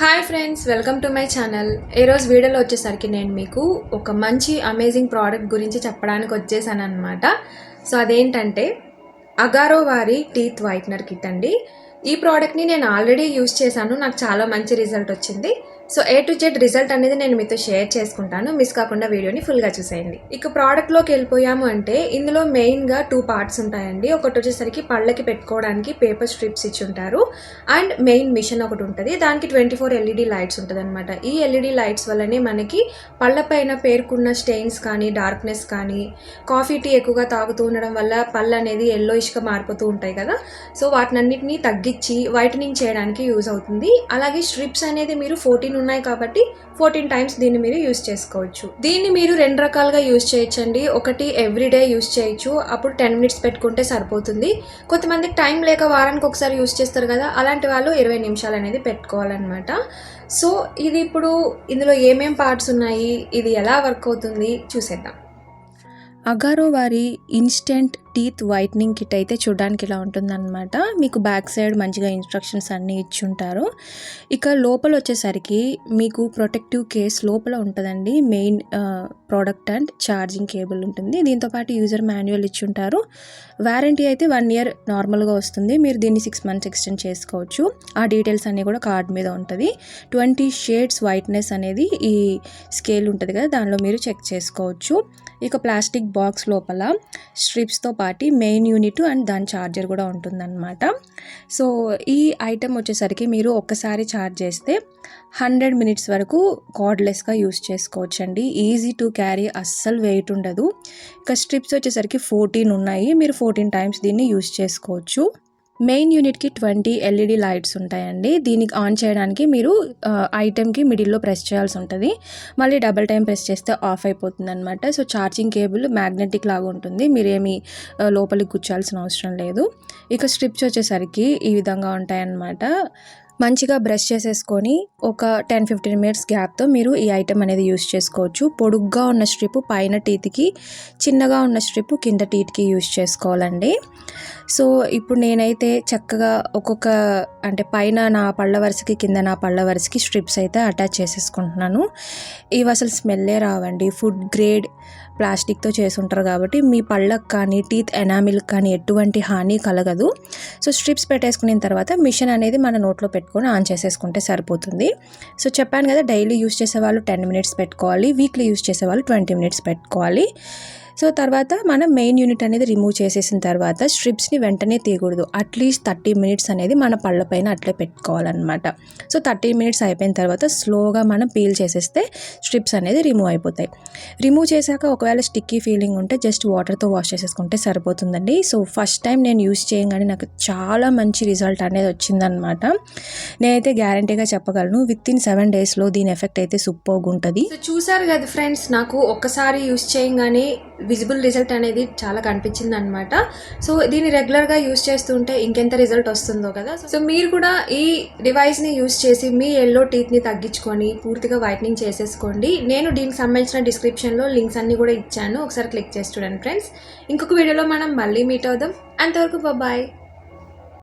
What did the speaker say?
Hi friends, welcome to my channel. ఈరోజు వీడియోలో వచ్చేసరికి నేను మీకు ఒక మంచి అమేజింగ్ ప్రోడక్ట్ గురించి చెప్పడానికి వచ్చేసాను అనమాట. సో అదేంటంటే అగారో వారి టీత్ వైట్నర్ కిట్ అండి. ఈ ప్రోడక్ట్ని నేను ఆల్రెడీ యూస్ చేశాను, నాకు చాలా మంచి రిజల్ట్ వచ్చింది. So A to Z result అనేది నేను మీతో షేర్ చేసుకుంటాను, మిస్ కాకుండా వీడియోని ఫుల్గా చూసేయండి. ఇక ప్రోడక్ట్లోకి వెళ్ళిపోయాము అంటే ఇందులో మెయిన్గా 2 పార్ట్స్ ఉంటాయండి. ఒకటి వచ్చేసరికి పళ్ళకి పెట్టుకోవడానికి పేపర్ స్ట్రిప్స్ ఇచ్చి ఉంటారు, అండ్ మెయిన్ మిషన్ ఒకటి ఉంటుంది. దానికి 24 LED లైట్స్ ఉంటుంది అనమాట. ఈ LED లైట్స్ వల్లనే మనకి పళ్ళపైన పేరుకున్న స్టెయిన్స్ కానీ డార్క్నెస్ కానీ, కాఫీ టీ ఎక్కువగా తాగుతూ ఉండడం వల్ల పళ్ళు అనేది ఎల్లోయిష్గా మారిపోతూ ఉంటాయి కదా, సో వాటినన్నిటిని తగ్గించి వైటనింగ్ చేయడానికి యూజ్ అవుతుంది. అలాగే స్ట్రిప్స్ అనేది మీరు 14 ఉన్నాయి కాబట్టి 14 టైమ్స్ దీన్ని మీరు యూజ్ చేసుకోవచ్చు. దీన్ని మీరు 2 రకాలుగా యూజ్ చేయొచ్చండి. ఒకటి ఎవ్రీడే యూజ్ చేయొచ్చు, అప్పుడు 10 మినిట్స్ పెట్టుకుంటే సరిపోతుంది. కొంతమందికి టైం లేక వారానికి ఒకసారి యూజ్ చేస్తారు కదా, అలాంటి వాళ్ళు 20 నిమిషాలు అనేది పెట్టుకోవాలన్నమాట. సో ఇది ఇప్పుడు ఇందులో ఏమేం పార్ట్స్ ఉన్నాయి, ఇది ఎలా వర్క్ అవుతుంది చూసేద్దాం. అగారో వారి ఇన్స్టెంట్ టీత్ వైట్నింగ్ కిట్ అయితే చూడడానికి ఇలా ఉంటుందన్నమాట. మీకు బ్యాక్ సైడ్ మంచిగా ఇన్స్ట్రక్షన్స్ అన్నీ ఇచ్చుంటారు. ఇక లోపల వచ్చేసరికి మీకు ప్రొటెక్టివ్ కేస్ లోపల ఉంటుందండి. Main product and charging cable ఉంటుంది. దీంతోపాటు యూజర్ మాన్యువల్ ఇచ్చుంటారు. వారంటీ అయితే 1 year నార్మల్గా వస్తుంది. మీరు దీన్ని 6 months ఎక్స్టెండ్ చేసుకోవచ్చు. ఆ డీటెయిల్స్ అన్నీ కూడా కార్డ్ మీద ఉంటుంది. 20 షేడ్స్ వైట్నెస్ అనేది ఈ స్కేల్ ఉంటుంది కదా, దానిలో మీరు చెక్ చేసుకోవచ్చు. ఇక ప్లాస్టిక్ బాక్స్ లోపల స్ట్రిప్స్తో పాటు మెయిన్ యూనిట్ అండ్ దాని ఛార్జర్ కూడా ఉంటుందన్నమాట. సో ఈ ఐటెం వచ్చేసరికి మీరు ఒక్కసారి ఛార్జ్ చేస్తే 100 minutes వరకు కార్డ్లెస్గా యూస్ చేసుకోవచ్చు అండి. ఈజీ టు క్యారీ, అస్సలు వెయిట్ ఉండదు. ఇక స్ట్రిప్స్ వచ్చేసరికి 14 ఉన్నాయి. మీరు 14 టైమ్స్ దీన్ని యూస్ చేసుకోవచ్చు. మెయిన్ యూనిట్కి 20 LED లైట్స్ ఉంటాయండి. దీనికి ఆన్ చేయడానికి మీరు ఐటెంకి మిడిల్లో ప్రెస్ చేయాల్సి ఉంటుంది. మళ్ళీ డబల్ టైం ప్రెస్ చేస్తే ఆఫ్ అయిపోతుంది అనమాట. సో ఛార్జింగ్ కేబుల్ మ్యాగ్నెటిక్ లాగా ఉంటుంది, మీరేమి లోపలికి కూర్చోాల్సిన అవసరం లేదు. ఇక స్ట్రిప్స్ వచ్చేసరికి ఈ విధంగా ఉంటాయన్నమాట. మంచిగా బ్రష్ చేసేసుకొని ఒక 10-15 minutes గ్యాప్తో మీరు ఈ ఐటెం అనేది యూస్ చేసుకోవచ్చు. పొడుగ్గా ఉన్న స్ట్రిప్ పైన టీత్కి, చిన్నగా ఉన్న స్ట్రిప్ కింద టీత్కి యూస్ చేసుకోవాలండి. సో ఇప్పుడు నేనైతే చక్కగా ఒక్కొక్క అంటే పైన నా పళ్ళ వరుసకి, కింద నా పళ్ళ వరుసకి స్ట్రిప్స్ అయితే అటాచ్ చేసేసుకుంటున్నాను. ఇవి అసలు స్మెల్లే రావండి. ఫుడ్ గ్రేడ్ ప్లాస్టిక్తో చేసుంటారు కాబట్టి మీ పళ్ళకు కానీ టీత్ ఎనామిల్కి కానీ ఎటువంటి హాని కలగదు. సో స్ట్రిప్స్ పెట్టేసుకున్న తర్వాత మిషన్ అనేది మన నోట్లో పెట్టుకొని ఆన్ చేసేసుకుంటే సరిపోతుంది. సో చెప్పాను కదా, డైలీ యూస్ చేసేవాళ్ళు 10 minutes పెట్టుకోవాలి, వీక్లీ యూస్ చేసేవాళ్ళు 20 minutes పెట్టుకోవాలి. సో తర్వాత మనం మెయిన్ యూనిట్ అనేది రిమూవ్ చేసేసిన తర్వాత స్ట్రిప్స్ని వెంటనే తీయకూడదు. అట్లీస్ట్ 30 minutes అనేది మన పళ్ళ పైన అట్లే పెట్టుకోవాలన్నమాట. సో 30 minutes అయిపోయిన తర్వాత స్లోగా మనం పీల్ చేసేస్తే స్ట్రిప్స్ అనేది రిమూవ్ అయిపోతాయి. రిమూవ్ చేశాక ఒకవేళ స్టిక్కీ ఫీలింగ్ ఉంటే జస్ట్ వాటర్తో వాష్ చేసేసుకుంటే సరిపోతుందండి. సో ఫస్ట్ టైం నేను యూస్ చేయగానే నాకు చాలా మంచి రిజల్ట్ అనేది వచ్చిందనమాట. నేనైతే గ్యారంటీగా చెప్పగలను, వితిన్ 7 daysలో దీని ఎఫెక్ట్ అయితే సూపర్గా ఉంటుంది. సో చూసారు కదా ఫ్రెండ్స్, నాకు ఒక్కసారి యూస్ చేయగానే విజిబుల్ రిజల్ట్ అనేది చాలా కనిపించింది అనమాట. సో దీన్ని రెగ్యులర్గా యూస్ చేస్తుంటే ఇంకెంత రిజల్ట్ వస్తుందో కదా. సో మీరు కూడా ఈ డివైస్ని యూస్ చేసి మీ ఎల్లో టీత్ని తగ్గించుకొని పూర్తిగా వైట్నింగ్ చేసేసుకోండి. నేను దీనికి సంబంధించిన డిస్క్రిప్షన్లో లింక్స్ అన్నీ కూడా ఇచ్చాను, ఒకసారి క్లిక్ చేసి చూడండి ఫ్రెండ్స్. ఇంకొక వీడియోలో మనం మళ్ళీ మీట్ అవుదాం. అంతవరకు బాయ్.